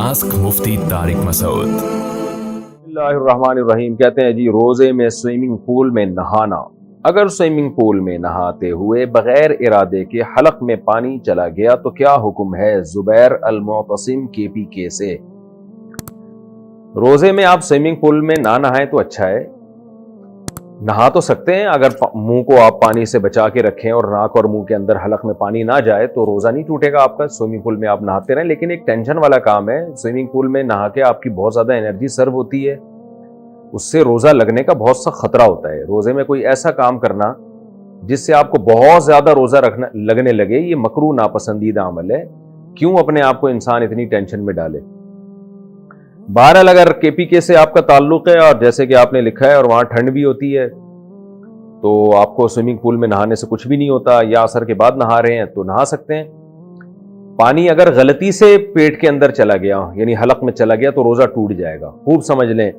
Mask مفتی طارق مسعود۔ بسم اللہ الرحمن الرحیم۔ کہتے ہیں جی روزے میں سوئمنگ پول میں نہانا، اگر سوئمنگ پول میں نہاتے ہوئے بغیر ارادے کے حلق میں پانی چلا گیا تو کیا حکم ہے؟ زبیر المعتصم KPK سے۔ روزے میں آپ سوئمنگ پول میں نہ نہائیں تو اچھا ہے، نہا تو سکتے ہیں، اگر منہ کو آپ پانی سے بچا کے رکھیں اور ناک اور منہ کے اندر حلق میں پانی نہ جائے تو روزہ نہیں ٹوٹے گا آپ کا، سوئمنگ پول میں آپ نہاتے رہیں۔ لیکن ایک ٹینشن والا کام ہے، سوئمنگ پول میں نہا کے آپ کی بہت زیادہ انرجی سرو ہوتی ہے، اس سے روزہ لگنے کا بہت سا خطرہ ہوتا ہے۔ روزے میں کوئی ایسا کام کرنا جس سے آپ کو بہت زیادہ روزہ لگنے لگے، یہ مکروہ ناپسندیدہ عمل ہے۔ کیوں اپنے آپ کو انسان اتنی ٹینشن میں ڈالے؟ بہرحال اگر KPK سے آپ کا تعلق ہے اور جیسے کہ آپ نے لکھا ہے اور وہاں ٹھنڈ بھی ہوتی ہے تو آپ کو سوئمنگ پول میں نہانے سے کچھ بھی نہیں ہوتا، یا عصر کے بعد نہا رہے ہیں تو نہا سکتے ہیں۔ پانی اگر غلطی سے پیٹ کے اندر چلا گیا یعنی حلق میں چلا گیا تو روزہ ٹوٹ جائے گا۔ خوب سمجھ لیں،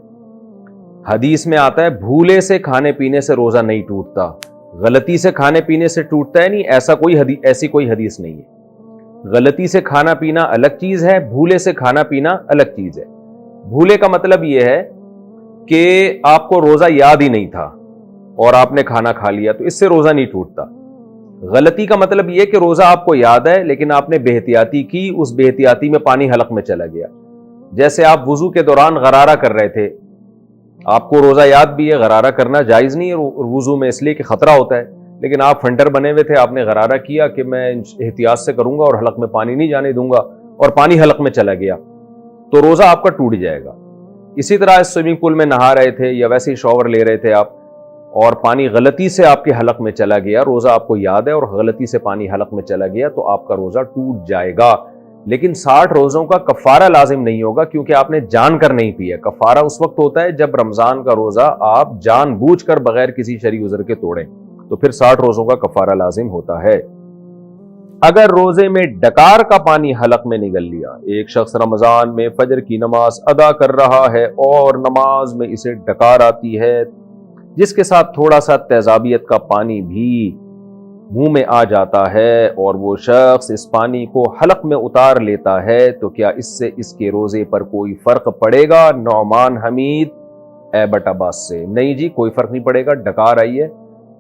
حدیث میں آتا ہے بھولے سے کھانے پینے سے روزہ نہیں ٹوٹتا، غلطی سے کھانے پینے سے ٹوٹتا ہے نہیں، ایسی کوئی حدیث نہیں ہے۔ غلطی سے کھانا پینا الگ چیز ہے، بھولے سے کھانا پینا الگ چیز ہے۔ بھولے کا مطلب یہ ہے کہ آپ کو روزہ یاد ہی نہیں تھا اور آپ نے کھانا کھا لیا تو اس سے روزہ نہیں ٹوٹتا۔ غلطی کا مطلب یہ کہ روزہ آپ کو یاد ہے لیکن آپ نے بے احتیاطی کی، اس بے احتیاطی میں پانی حلق میں چلا گیا۔ جیسے آپ وضو کے دوران غرارہ کر رہے تھے، آپ کو روزہ یاد بھی ہے، غرارہ کرنا جائز نہیں ہے وضو میں اس لیے کہ خطرہ ہوتا ہے، لیکن آپ فنٹر بنے ہوئے تھے، آپ نے غرارہ کیا کہ میں احتیاط سے کروں گا اور حلق میں پانی نہیں جانے دوں گا، اور پانی حلق میں چلا گیا تو روزہ آپ کا ٹوٹ جائے گا۔ اسی طرح سوئمنگ پول میں نہا رہے تھے یا ویسے ہی شاور لے رہے تھے آپ اور پانی غلطی سے آپ کے حلق میں چلا گیا، روزہ آپ کو یاد ہے اور غلطی سے پانی حلق میں چلا گیا تو آپ کا روزہ ٹوٹ جائے گا، لیکن 60 روزوں کا کفارہ لازم نہیں ہوگا کیونکہ آپ نے جان کر نہیں پیا۔ کفارہ اس وقت ہوتا ہے جب رمضان کا روزہ آپ جان بوجھ کر بغیر کسی شرعی عذر کے توڑیں، تو پھر 60 روزوں کا کفارہ لازم ہوتا ہے۔ اگر روزے میں ڈکار کا پانی حلق میں نگل لیا، ایک شخص رمضان میں فجر کی نماز ادا کر رہا ہے اور نماز میں اسے ڈکار آتی ہے جس کے ساتھ تھوڑا سا تیزابیت کا پانی بھی منہ میں آ جاتا ہے اور وہ شخص اس پانی کو حلق میں اتار لیتا ہے تو کیا اس سے اس کے روزے پر کوئی فرق پڑے گا؟ نعمان حمید ایبٹ عباس سے۔ نہیں جی، کوئی فرق نہیں پڑے گا، ڈکار آئی ہے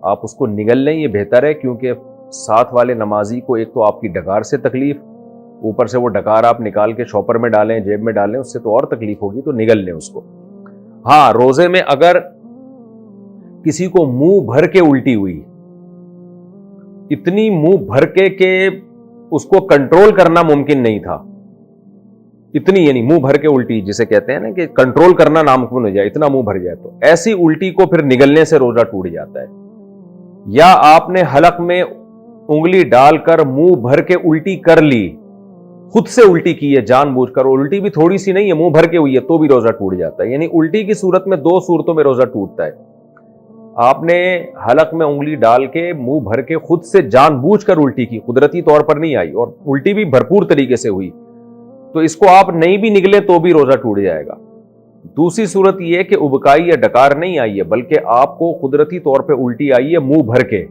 آپ اس کو نگل لیں، یہ بہتر ہے، کیونکہ ساتھ والے نمازی کو ایک تو آپ کی ڈکار سے تکلیف، اوپر سے وہ ڈکار آپ نکال کے شاپر میں ڈالیں، جیب میں ڈالیں، اس سے تو اور تکلیف ہوگی، تو نگل لیں اس کو۔ ہاں، روزے میں اگر کسی کو منہ بھر کے الٹی ہوئی، اتنی منہ بھر کے کہ اس کو کنٹرول کرنا ممکن نہیں تھا، اتنی یعنی منہ بھر کے الٹی جسے کہتے ہیں نا کہ کنٹرول کرنا ناممکن ہو جائے، اتنا منہ بھر جائے، تو ایسی الٹی کو پھر نگلنے سے روزہ ٹوٹ جاتا ہے۔ یا آپ نے حلق میں انگلی ڈال کر منہ بھر کے الٹی کر لی، خود سے الٹی کی ہے جان بوجھ کر، الٹی بھی تھوڑی سی نہیں ہے، منہ بھر کے ہوئی ہے تو بھی روزہ ٹوٹ جاتا ہے۔ یعنی الٹی کی صورت میں 2 صورتوں میں روزہ ٹوٹتا ہے۔ آپ نے حلق میں انگلی ڈال کے منہ بھر کے خود سے جان بوجھ کر الٹی کی، قدرتی طور پر نہیں آئی، اور الٹی بھی بھرپور طریقے سے ہوئی، تو اس کو آپ نہیں بھی نگلے تو بھی روزہ ٹوٹ جائے گا۔ دوسری صورت یہ کہ ابکائی یا ڈکار نہیں آئی ہے بلکہ آپ کو قدرتی طور پہ الٹی آئی ہے منہ بھر کے،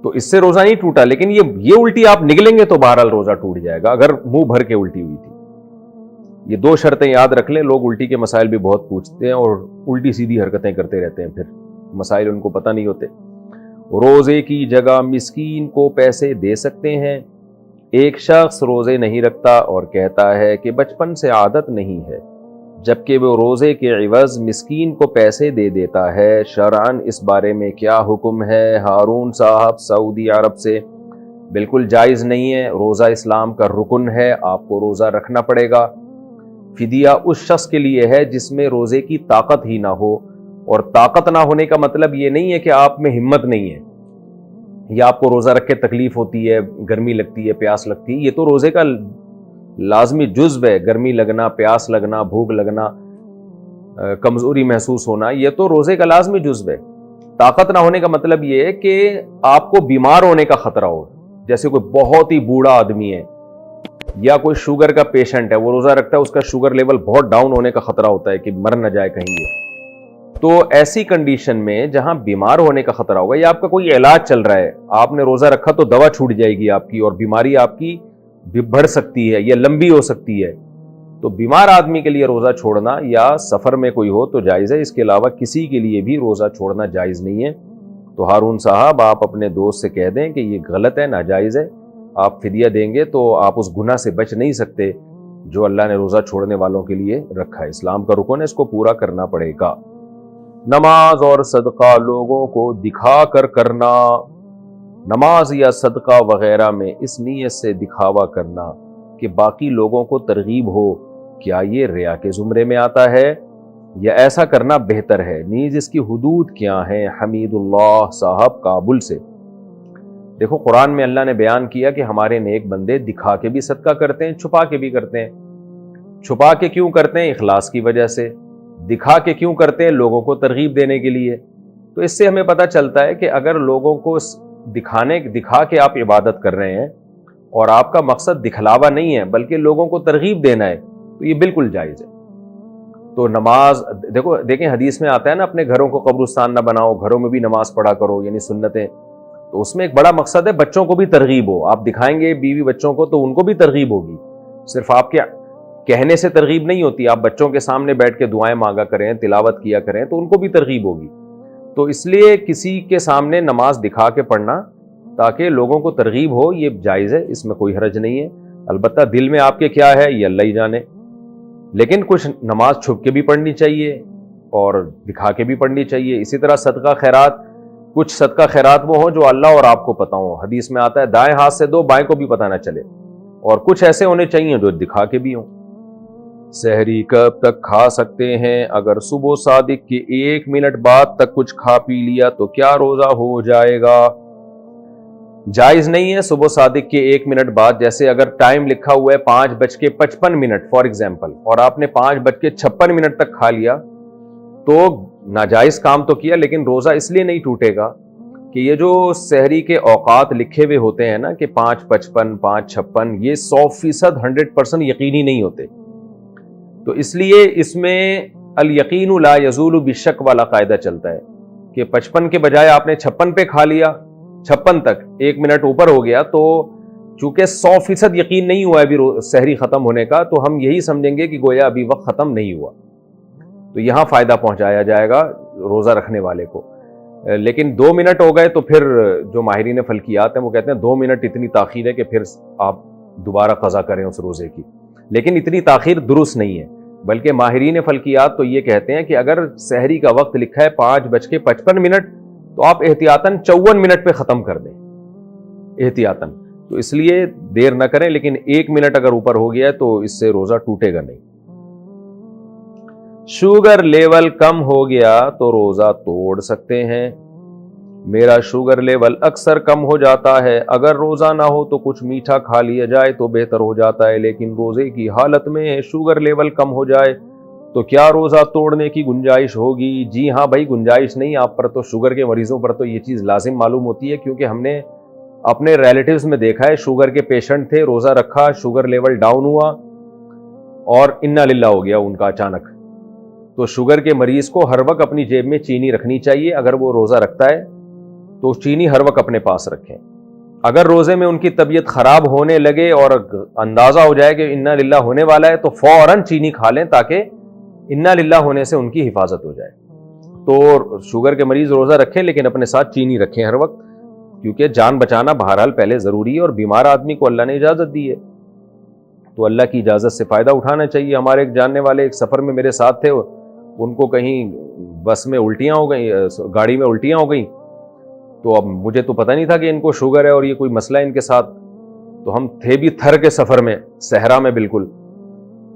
تو اس سے روزہ نہیں ٹوٹا، لیکن یہ الٹی آپ نگلیں گے تو بہرحال روزہ ٹوٹ جائے گا اگر منہ بھر کے الٹی ہوئی تھی۔ یہ 2 شرطیں یاد رکھ لیں، لوگ الٹی کے مسائل بھی بہت پوچھتے ہیں اور الٹی سیدھی حرکتیں کرتے رہتے ہیں، پھر مسائل ان کو پتہ نہیں ہوتے۔ روزے کی جگہ مسکین کو پیسے دے سکتے ہیں؟ ایک شخص روزے نہیں رکھتا اور کہتا ہے کہ بچپن سے عادت نہیں ہے، جبکہ وہ روزے کے عوض مسکین کو پیسے دے دیتا ہے، شرعاً اس بارے میں کیا حکم ہے؟ ہارون صاحب سعودی عرب سے۔ بالکل جائز نہیں ہے، روزہ اسلام کا رکن ہے، آپ کو روزہ رکھنا پڑے گا۔ فدیہ اس شخص کے لیے ہے جس میں روزے کی طاقت ہی نہ ہو، اور طاقت نہ ہونے کا مطلب یہ نہیں ہے کہ آپ میں ہمت نہیں ہے یا آپ کو روزہ رکھ کے تکلیف ہوتی ہے، گرمی لگتی ہے، پیاس لگتی ہے، یہ تو روزے کا لازمی جزو ہے، گرمی لگنا، پیاس لگنا، بھوک لگنا، کمزوری محسوس ہونا، یہ تو روزے کا لازمی جزو ہے۔ طاقت نہ ہونے کا مطلب یہ ہے کہ آپ کو بیمار ہونے کا خطرہ ہو، جیسے کوئی بہت ہی بوڑھا آدمی ہے یا کوئی شوگر کا پیشنٹ ہے، وہ روزہ رکھتا ہے، اس کا شوگر لیول بہت ڈاؤن ہونے کا خطرہ ہوتا ہے کہ مر نہ جائے کہیں یہ، تو ایسی کنڈیشن میں جہاں بیمار ہونے کا خطرہ ہوگا یا آپ کا کوئی علاج چل رہا ہے، آپ نے روزہ رکھا تو دوا چھوٹ جائے گی آپ کی اور بیماری آپ کی بھی بڑھ سکتی ہے یا لمبی ہو سکتی ہے. تو بیمار آدمی کے لیے روزہ چھوڑنا یا سفر میں کوئی ہو تو جائز ہے, اس کے علاوہ کسی کے لیے بھی روزہ چھوڑنا جائز نہیں ہے. تو ہارون صاحب آپ اپنے دوست سے کہہ دیں کہ یہ غلط ہے, ناجائز ہے. آپ فدیہ دیں گے تو آپ اس گناہ سے بچ نہیں سکتے جو اللہ نے روزہ چھوڑنے والوں کے لیے رکھا ہے. اسلام کا رکن ہے, اس کو پورا کرنا پڑے گا. نماز اور صدقہ لوگوں کو دکھا کر کرنا, نماز یا صدقہ وغیرہ میں اس نیت سے دکھاوا کرنا کہ باقی لوگوں کو ترغیب ہو, کیا یہ ریا کے زمرے میں آتا ہے یا ایسا کرنا بہتر ہے؟ نیز اس کی حدود کیا ہیں؟ حمید اللہ صاحب کابل سے. دیکھو قرآن میں اللہ نے بیان کیا کہ ہمارے نیک بندے دکھا کے بھی صدقہ کرتے ہیں, چھپا کے بھی کرتے ہیں. چھپا کے کیوں کرتے ہیں؟ اخلاص کی وجہ سے. دکھا کے کیوں کرتے ہیں؟ لوگوں کو ترغیب دینے کے لیے. تو اس سے ہمیں پتہ چلتا ہے کہ اگر لوگوں کو دکھا کے آپ عبادت کر رہے ہیں اور آپ کا مقصد دکھلاوا نہیں ہے بلکہ لوگوں کو ترغیب دینا ہے تو یہ بالکل جائز ہے. تو نماز دیکھیں حدیث میں آتا ہے نا, اپنے گھروں کو قبرستان نہ بناؤ, گھروں میں بھی نماز پڑھا کرو, یعنی سنتیں. تو اس میں ایک بڑا مقصد ہے بچوں کو بھی ترغیب ہو. آپ دکھائیں گے بیوی بچوں کو تو ان کو بھی ترغیب ہوگی, صرف آپ کے کہنے سے ترغیب نہیں ہوتی. آپ بچوں کے سامنے بیٹھ کے دعائیں مانگا کریں, تلاوت کیا کریں تو ان کو بھی ترغیب ہوگی. تو اس لیے کسی کے سامنے نماز دکھا کے پڑھنا تاکہ لوگوں کو ترغیب ہو, یہ جائز ہے, اس میں کوئی حرج نہیں ہے. البتہ دل میں آپ کے کیا ہے یہ اللہ ہی جانے. لیکن کچھ نماز چھپ کے بھی پڑھنی چاہیے اور دکھا کے بھی پڑھنی چاہیے. اسی طرح صدقہ خیرات, کچھ صدقہ خیرات وہ ہوں جو اللہ اور آپ کو پتہ ہوں. حدیث میں آتا ہے دائیں ہاتھ سے دو, بائیں کو بھی پتہ نہ چلے. اور کچھ ایسے ہونے چاہیے جو دکھا کے بھی ہوں. سحری کب تک کھا سکتے ہیں؟ اگر صبح صادق کے 1 منٹ بعد تک کچھ کھا پی لیا تو کیا روزہ ہو جائے گا؟ جائز نہیں ہے صبح صادق کے 1 منٹ بعد. جیسے اگر ٹائم لکھا ہوا ہے 5:55 فار ایگزامپل اور آپ نے 5:56 تک کھا لیا تو ناجائز کام تو کیا, لیکن روزہ اس لیے نہیں ٹوٹے گا کہ یہ جو سحری کے اوقات لکھے ہوئے ہوتے ہیں نا کہ 5:55 5:56, یہ 100% 100% یقینی نہیں ہوتے. تو اس لیے اس میں الیقین لا یزول بالشک والا قاعدہ چلتا ہے کہ 55 کے بجائے آپ نے 56 پہ کھا لیا, 56 تک 1 منٹ اوپر ہو گیا, تو چونکہ 100% یقین نہیں ہوا ابھی سحری ختم ہونے کا, تو ہم یہی سمجھیں گے کہ گویا ابھی وقت ختم نہیں ہوا. تو یہاں فائدہ پہنچایا جائے گا روزہ رکھنے والے کو. لیکن 2 منٹ ہو گئے تو پھر جو ماہرین فلکیات ہیں وہ کہتے ہیں 2 منٹ اتنی تاخیر ہے کہ پھر آپ دوبارہ قضا کریں اس روزے کی. لیکن اتنی تاخیر درست نہیں ہے, بلکہ ماہرین فلکیات تو یہ کہتے ہیں کہ اگر سحری کا وقت لکھا ہے 5:55 تو آپ احتیاطاً 54 منٹ پہ ختم کر دیں احتیاطاً. تو اس لیے دیر نہ کریں, لیکن 1 منٹ اگر اوپر ہو گیا ہے تو اس سے روزہ ٹوٹے گا نہیں. شوگر لیول کم ہو گیا تو روزہ توڑ سکتے ہیں؟ میرا شوگر لیول اکثر کم ہو جاتا ہے, اگر روزہ نہ ہو تو کچھ میٹھا کھا لیا جائے تو بہتر ہو جاتا ہے, لیکن روزے کی حالت میں شوگر لیول کم ہو جائے تو کیا روزہ توڑنے کی گنجائش ہوگی؟ جی ہاں بھائی, گنجائش نہیں آپ پر, تو شوگر کے مریضوں پر تو یہ چیز لازم معلوم ہوتی ہے, کیونکہ ہم نے اپنے ریلیٹیوز میں دیکھا ہے شوگر کے پیشنٹ تھے, روزہ رکھا, شوگر لیول ڈاؤن ہوا اور انا للہ ہو گیا ان کا اچانک. تو شوگر کے مریض کو ہر وقت اپنی جیب میں چینی رکھنی چاہیے. اگر وہ روزہ رکھتا ہے تو چینی ہر وقت اپنے پاس رکھیں. اگر روزے میں ان کی طبیعت خراب ہونے لگے اور اندازہ ہو جائے کہ انا للہ ہونے والا ہے تو فوراً چینی کھا لیں تاکہ انا للہ ہونے سے ان کی حفاظت ہو جائے. تو شوگر کے مریض روزہ رکھیں لیکن اپنے ساتھ چینی رکھیں ہر وقت, کیونکہ جان بچانا بہرحال پہلے ضروری ہے, اور بیمار آدمی کو اللہ نے اجازت دی ہے تو اللہ کی اجازت سے فائدہ اٹھانا چاہیے. ہمارے ایک جاننے والے ایک سفر میں میرے ساتھ تھے, ان کو کہیں بس میں الٹیاں ہو گئیں, گاڑی میں الٹیاں ہو گئیں, تو اب مجھے تو پتہ نہیں تھا کہ ان کو شوگر ہے اور یہ کوئی مسئلہ ہے ان کے ساتھ. تو ہم تھے بھی تھر کے سفر میں, صحرا میں, بالکل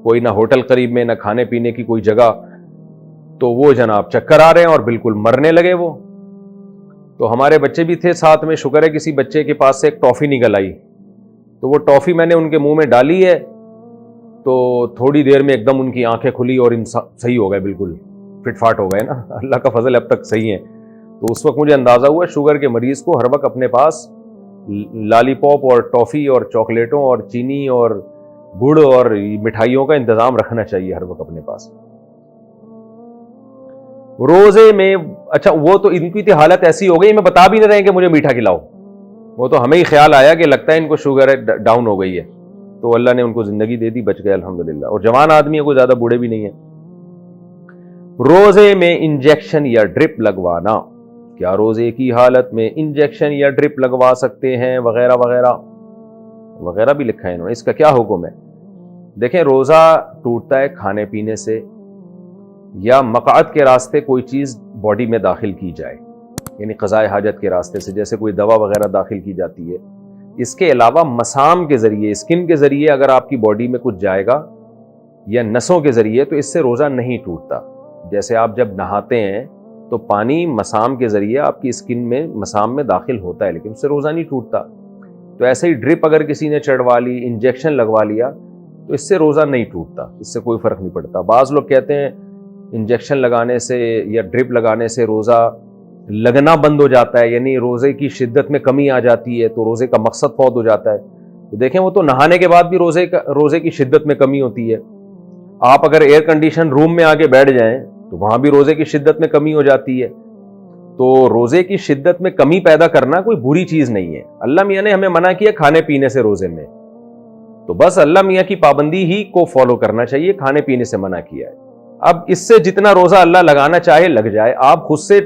کوئی نہ ہوٹل قریب میں نہ کھانے پینے کی کوئی جگہ, تو وہ جناب چکر آ رہے ہیں اور بالکل مرنے لگے وہ. تو ہمارے بچے بھی تھے ساتھ میں, شکر ہے کسی بچے کے پاس سے ایک ٹافی نکل آئی, تو وہ ٹافی میں نے ان کے منہ میں ڈالی ہے تو تھوڑی دیر میں ایک دم ان کی آنکھیں کھلی اور صحیح ہو گئے, بالکل فٹ فاٹ ہو گئے نا, اللہ کا فضل اب تک صحیح ہیں. تو اس وقت مجھے اندازہ ہوا شوگر کے مریض کو ہر وقت اپنے پاس لالی پاپ اور ٹافی اور چاکلیٹوں اور چینی اور گڑ اور مٹھائیوں کا انتظام رکھنا چاہیے ہر وقت اپنے پاس. روزے میں اچھا وہ تو ان کی حالت ایسی ہو گئی, میں بتا بھی نہیں رہے کہ مجھے میٹھا کھلاؤ, وہ تو ہمیں ہی خیال آیا کہ لگتا ہے ان کو شوگر ہے ڈاؤن ہو گئی ہے, تو اللہ نے ان کو زندگی دے دی, بچ گئے الحمدللہ, اور جوان آدمی ہے, کوئی زیادہ بوڑھے بھی نہیں ہیں. روزے میں انجیکشن یا ڈرپ لگوانا, کیا روزے کی حالت میں انجیکشن یا ڈرپ لگوا سکتے ہیں وغیرہ وغیرہ وغیرہ بھی لکھا ہے انہوں نے, اس کا کیا حکم ہے؟ دیکھیں, روزہ ٹوٹتا ہے کھانے پینے سے یا مقعد کے راستے کوئی چیز باڈی میں داخل کی جائے, یعنی قضاء حاجت کے راستے سے, جیسے کوئی دوا وغیرہ داخل کی جاتی ہے. اس کے علاوہ مسام کے ذریعے, اسکن کے ذریعے اگر آپ کی باڈی میں کچھ جائے گا یا نسوں کے ذریعے, تو اس سے روزہ نہیں ٹوٹتا. جیسے آپ جب نہاتے ہیں تو پانی مسام کے ذریعے آپ کی اسکن میں, مسام میں داخل ہوتا ہے, لیکن اس سے روزہ نہیں ٹوٹتا. تو ایسے ہی ڈرپ اگر کسی نے چڑھوا لی, انجیکشن لگوا لیا, تو اس سے روزہ نہیں ٹوٹتا, اس سے کوئی فرق نہیں پڑتا. بعض لوگ کہتے ہیں انجیکشن لگانے سے یا ڈرپ لگانے سے روزہ لگنا بند ہو جاتا ہے, یعنی روزے کی شدت میں کمی آ جاتی ہے, تو روزے کا مقصد فوت ہو جاتا ہے. تو دیکھیں, وہ تو نہانے کے بعد بھی روزے کی شدت میں کمی ہوتی ہے. آپ اگر ایئر کنڈیشن روم میں آگے بیٹھ جائیں تو وہاں بھی روزے کی شدت میں کمی ہو جاتی ہے. تو روزے کی شدت میں کمی پیدا کرنا کوئی بری چیز نہیں ہے. اللہ میاں نے ہمیں منع کیا کھانے پینے سے روزے میں, تو بس اللہ میاں کی پابندی ہی کو فالو کرنا چاہیے, کھانے پینے سے منع کیا ہے. اب اس سے جتنا روزہ اللہ لگانا چاہے لگ جائے, آپ خود سے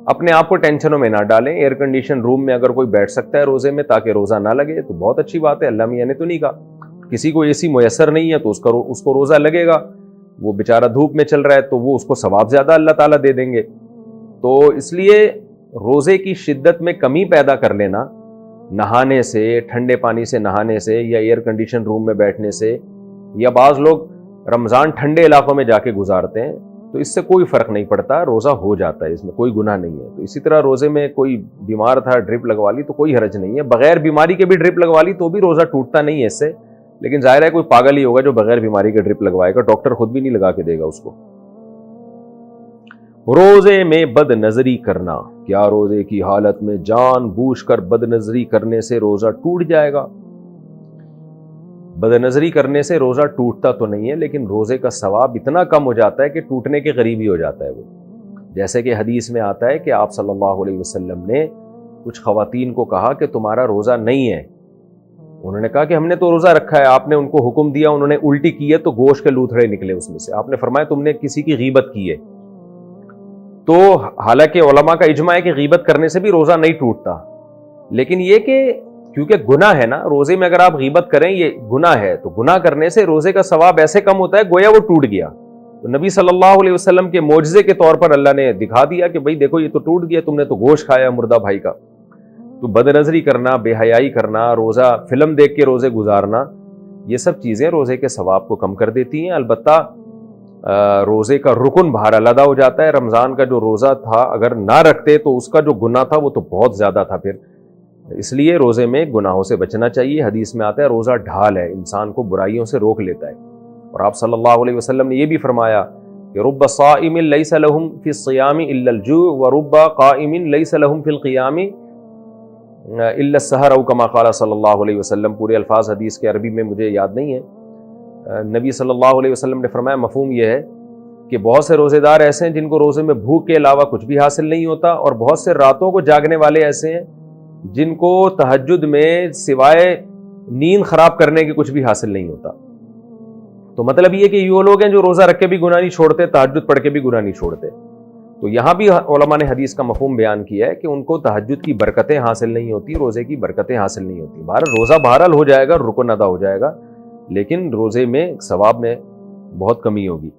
اپنے آپ کو ٹینشنوں میں نہ ڈالیں. ایئر کنڈیشن روم میں اگر کوئی بیٹھ سکتا ہے روزے میں تاکہ روزہ نہ لگے تو بہت اچھی بات ہے, اللہ میاں نے تو نہیں کہا. کسی کو ایسی میسر نہیں ہے تو اس کو روزہ لگے گا, وہ بیچارہ دھوپ میں چل رہا ہے تو وہ اس کو ثواب زیادہ اللہ تعالیٰ دے دیں گے. تو اس لیے روزے کی شدت میں کمی پیدا کر لینا نہانے سے, ٹھنڈے پانی سے نہانے سے, یا ایئر کنڈیشن روم میں بیٹھنے سے, یا بعض لوگ رمضان ٹھنڈے علاقوں میں جا کے گزارتے ہیں, تو اس سے کوئی فرق نہیں پڑتا, روزہ ہو جاتا ہے, اس میں کوئی گناہ نہیں ہے. تو اسی طرح روزے میں کوئی بیمار تھا, ڈرپ لگوا لی تو کوئی حرج نہیں ہے. بغیر بیماری کے بھی ڈرپ لگوا لی تو بھی روزہ ٹوٹتا نہیں ہے اس سے, لیکن ظاہر ہے کوئی پاگل ہی ہوگا جو بغیر بیماری کے ڈرپ لگوائے گا, ڈاکٹر خود بھی نہیں لگا کے دے گا اس کو. روزے میں بد نظری کرنا, کیا روزے کی حالت میں جان بوجھ کر بد نظری کرنے سے روزہ ٹوٹ جائے گا؟ بد نظری کرنے سے روزہ ٹوٹتا تو نہیں ہے, لیکن روزے کا ثواب اتنا کم ہو جاتا ہے کہ ٹوٹنے کے قریب ہی ہو جاتا ہے وہ. جیسے کہ حدیث میں آتا ہے کہ آپ صلی اللہ علیہ وسلم نے کچھ خواتین کو کہا کہ تمہارا روزہ نہیں ہے. انہوں نے کہا کہ ہم نے تو روزہ رکھا ہے. آپ نے ان کو حکم دیا, انہوں نے الٹی کی ہے تو گوشت کے لوتھڑے نکلے اس میں سے. آپ نے فرمایا تم نے کسی کی غیبت کی ہے. تو حالانکہ علماء کا اجماع ہے کہ غیبت کرنے سے بھی روزہ نہیں ٹوٹتا, لیکن یہ کہ کیونکہ گناہ ہے نا, روزے میں اگر آپ غیبت کریں یہ گناہ ہے, تو گناہ کرنے سے روزے کا ثواب ایسے کم ہوتا ہے گویا وہ ٹوٹ گیا. تو نبی صلی اللہ علیہ وسلم کے معجزے کے طور پر اللہ نے دکھا دیا کہ بھئی دیکھو یہ تو ٹوٹ گیا, تم نے تو گوشت کھایا مردہ بھائی کا. تو بد نظری کرنا, بے حیائی کرنا, روزہ فلم دیکھ کے روزے گزارنا, یہ سب چیزیں روزے کے ثواب کو کم کر دیتی ہیں. البتہ روزے کا رکن باہر علیحدہ ہو جاتا ہے. رمضان کا جو روزہ تھا اگر نہ رکھتے تو اس کا جو گناہ تھا وہ تو بہت زیادہ تھا. پھر اس لیے روزے میں گناہوں سے بچنا چاہیے. حدیث میں آتا ہے روزہ ڈھال ہے, انسان کو برائیوں سے روک لیتا ہے. اور آپ صلی اللہ علیہ وسلم نے یہ بھی فرمایا کہ رب صائم لیس لہم فی الصیام الا الجوع ورب قائم لیس لہم فی القیام الا السحر او کما قال صلی اللہ علیہ وسلم. پورے الفاظ حدیث کے عربی میں مجھے یاد نہیں ہے. نبی صلی اللہ علیہ وسلم نے فرمایا مفہوم یہ ہے کہ بہت سے روزے دار ایسے ہیں جن کو روزے میں بھوک کے علاوہ کچھ بھی حاصل نہیں ہوتا, اور بہت سے راتوں کو جاگنے والے ایسے ہیں جن کو تہجد میں سوائے نیند خراب کرنے کے کچھ بھی حاصل نہیں ہوتا. تو مطلب یہ کہ یہ لوگ ہیں جو روزہ رکھ کے بھی گناہ نہیں چھوڑتے, تہجد پڑھ کے بھی گناہ نہیں چھوڑتے. تو یہاں بھی علماء نے حدیث کا مفہوم بیان کیا ہے کہ ان کو تہجد کی برکتیں حاصل نہیں ہوتی, روزے کی برکتیں حاصل نہیں ہوتی. روزہ بہرحال ہو جائے گا, رکن ادا ہو جائے گا, لیکن روزے میں ثواب میں بہت کمی ہوگی.